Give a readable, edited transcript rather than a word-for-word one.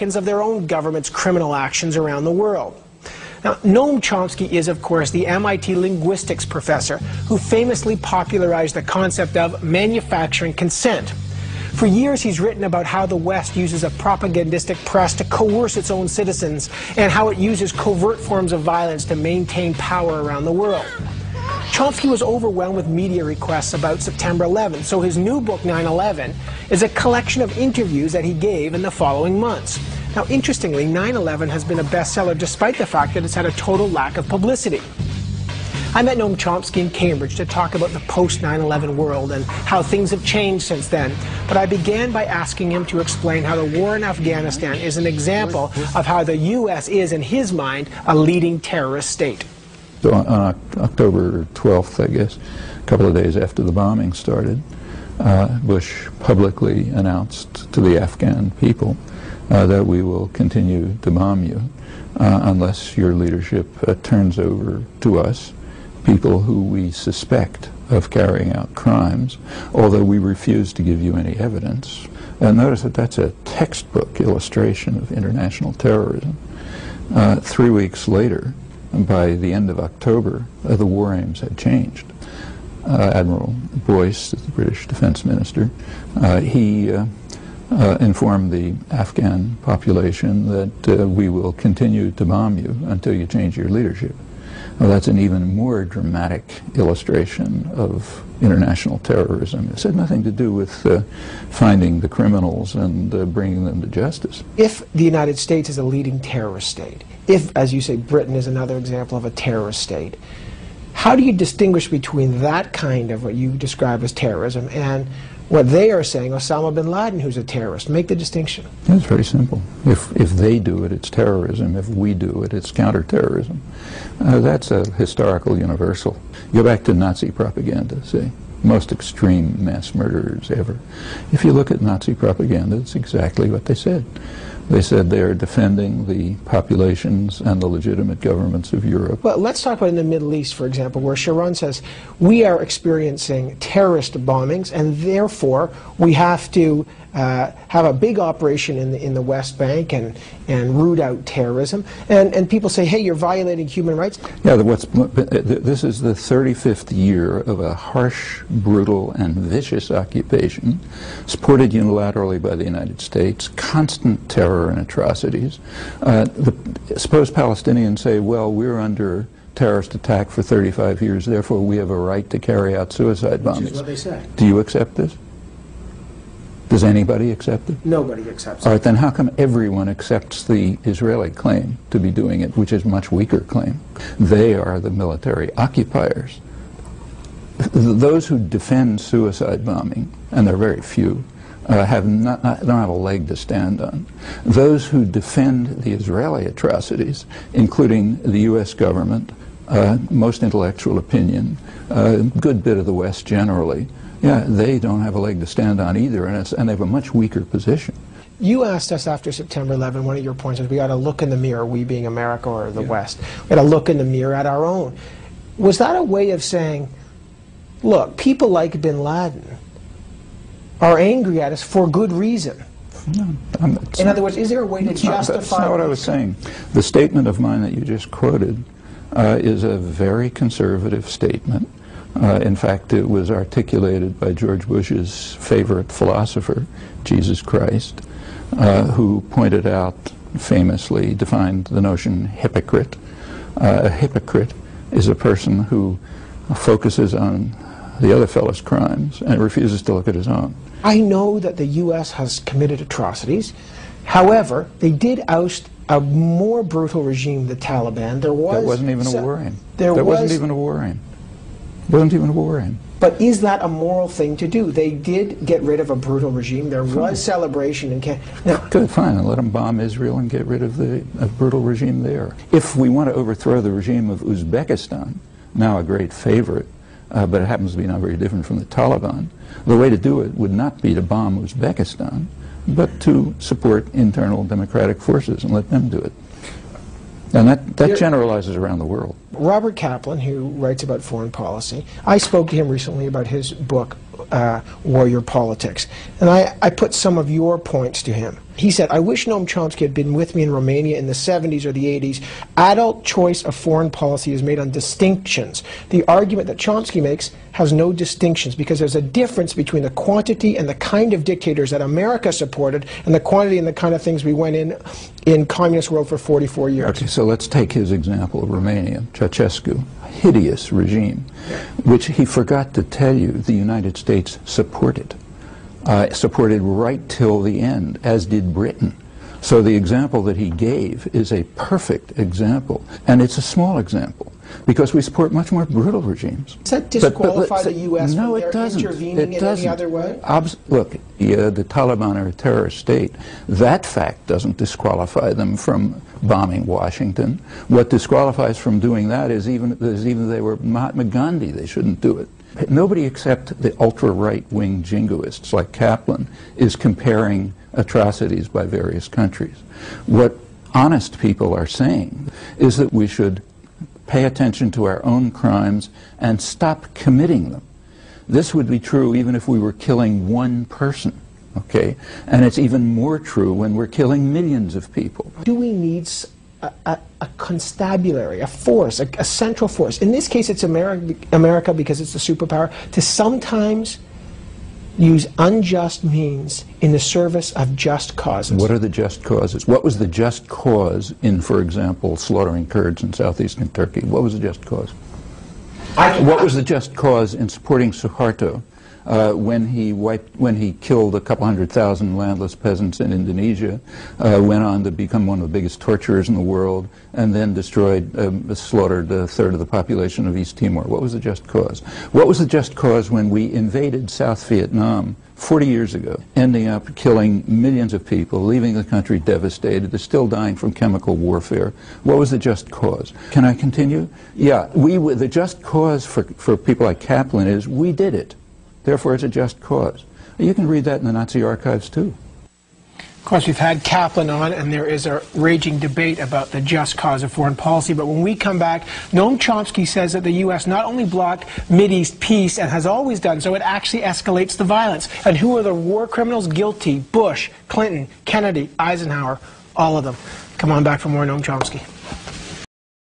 of their own government's criminal actions around the world. Now, Noam Chomsky is, of course, the MIT linguistics professor who famously popularized the concept of manufacturing consent. For years, he's written about how the West uses a propagandistic press to coerce its own citizens and how it uses covert forms of violence to maintain power around the world. Chomsky was overwhelmed with media requests about September 11th, so his new book, 9/11, is a collection of interviews that he gave in the following months. Now, interestingly, 9/11 has been a bestseller despite the fact that it's had a total lack of publicity. I met Noam Chomsky in Cambridge to talk about the post-9/11 world and how things have changed since then, but I began by asking him to explain how the war in Afghanistan is an example of how the U.S. is, in his mind, a leading terrorist state. So on October 12th, I guess, a couple of days after the bombing started, Bush publicly announced to the Afghan people that we will continue to bomb you unless your leadership turns over to us people who we suspect of carrying out crimes, although we refuse to give you any evidence. Notice that that's a textbook illustration of international terrorism. 3 weeks later, by the end of October, the war aims had changed. Admiral Boyce, the British defense minister, he informed the Afghan population that we will continue to bomb you until you change your leadership. Well, that's an even more dramatic illustration of international terrorism. It had nothing to do with finding the criminals and bringing them to justice. If the United States is a leading terrorist state, if, as you say, Britain is another example of a terrorist state, how do you distinguish between that kind of what you describe as terrorism and what they are saying, Osama bin Laden, who's a terrorist? Make the distinction. It's very simple. If they do it, it's terrorism. If we do it, it's counterterrorism. That's a historical universal. Go back to Nazi propaganda, say, most extreme mass murderers ever. If you look at Nazi propaganda, it's exactly what they said. They said they are defending the populations and the legitimate governments of Europe. Well, let's talk about in the Middle East, for example, where Sharon says, we are experiencing terrorist bombings, and therefore we have to have a big operation in the West Bank and root out terrorism. And people say, hey, you're violating human rights. Yeah, this is the 35th year of a harsh, brutal, and vicious occupation, supported unilaterally by the United States, constant terror and atrocities. Suppose Palestinians say, well, we're under terrorist attack for 35 years, therefore we have a right to carry out suicide bombings. Which is what they say. Do you accept this? Does anybody accept it? Nobody accepts it. All right, then how come everyone accepts the Israeli claim to be doing it, which is a much weaker claim? They are the military occupiers. Those who defend suicide bombing, and there are very few, don't have a leg to stand on. Those who defend the Israeli atrocities, including the U.S. government, most intellectual opinion, a good bit of the West generally, yeah, they don't have a leg to stand on either, and they have a much weaker position. You asked us after September 11, one of your points was we got to look in the mirror, we being America or the West. We got to look in the mirror at our own. Was that a way of saying, look, people like bin Laden are angry at us for good reason? No, in other words, is there a way to justify... That's not what I was saying. The statement of mine that you just quoted is a very conservative statement. In fact, it was articulated by George Bush's favorite philosopher, Jesus Christ, who pointed out, famously defined the notion hypocrite. A hypocrite is a person who focuses on the other fellow's crimes and refuses to look at his own. I know that the U.S. has committed atrocities. However, they did oust a more brutal regime, the Taliban. There was... That wasn't even a war aim. That wasn't even a war aim. Wasn't even a war aim. But is that a moral thing to do? They did get rid of a brutal regime. There was celebration in Canada. Good, fine, and let them bomb Israel and get rid of the brutal regime there. If we want to overthrow the regime of Uzbekistan, now a great favorite, but it happens to be not very different from the Taliban, the way to do it would not be to bomb Uzbekistan, but to support internal democratic forces and let them do it. And that generalizes around the world. Robert Kaplan, who writes about foreign policy, I spoke to him recently about his book, Warrior Politics, and I put some of your points to him. He said, I wish Noam Chomsky had been with me in Romania in the 70s or the 80s. Adult choice of foreign policy is made on distinctions. The argument that Chomsky makes has no distinctions because there's a difference between the quantity and the kind of dictators that America supported and the quantity and the kind of things we went in communist world for 44 years. Okay, so let's take his example of Romania, Ceausescu, hideous regime, which he forgot to tell you the United States supported. Supported right till the end, as did Britain. So the example that he gave is a perfect example, and it's a small example, because we support much more brutal regimes. Does that disqualify the U.S. from their intervening in any other way? Look, the Taliban are a terrorist state. That fact doesn't disqualify them from bombing Washington. What disqualifies from doing that is even if they were Mahatma Gandhi, they shouldn't do it. Nobody except the ultra-right-wing jingoists like Kaplan is comparing atrocities by various countries. What honest people are saying is that we should pay attention to our own crimes and stop committing them. This would be true even if we were killing one person, okay? And it's even more true when we're killing millions of people. Do we need a constabulary, a force, a central force? In this case, it's America because it's a superpower, to sometimes use unjust means in the service of just causes. What are the just causes? What was the just cause in, for example, slaughtering Kurds in southeastern Turkey? What was the just cause? What was the just cause in supporting Suharto when he killed a couple 100,000 landless peasants in Indonesia, went on to become one of the biggest torturers in the world, and then slaughtered a third of the population of East Timor? What was the just cause? What was the just cause when we invaded South Vietnam 40 years ago, ending up killing millions of people, leaving the country devastated, they're still dying from chemical warfare? What was the just cause? Can I continue? Yeah, the just cause for people like Kaplan is we did it. Therefore, it's a just cause. You can read that in the Nazi archives, too. Of course, we've had Kaplan on, and there is a raging debate about the just cause of foreign policy. But when we come back, Noam Chomsky says that the U.S. not only blocked Mideast peace and has always done so, it actually escalates the violence. And who are the war criminals guilty? Bush, Clinton, Kennedy, Eisenhower, all of them. Come on back for more Noam Chomsky.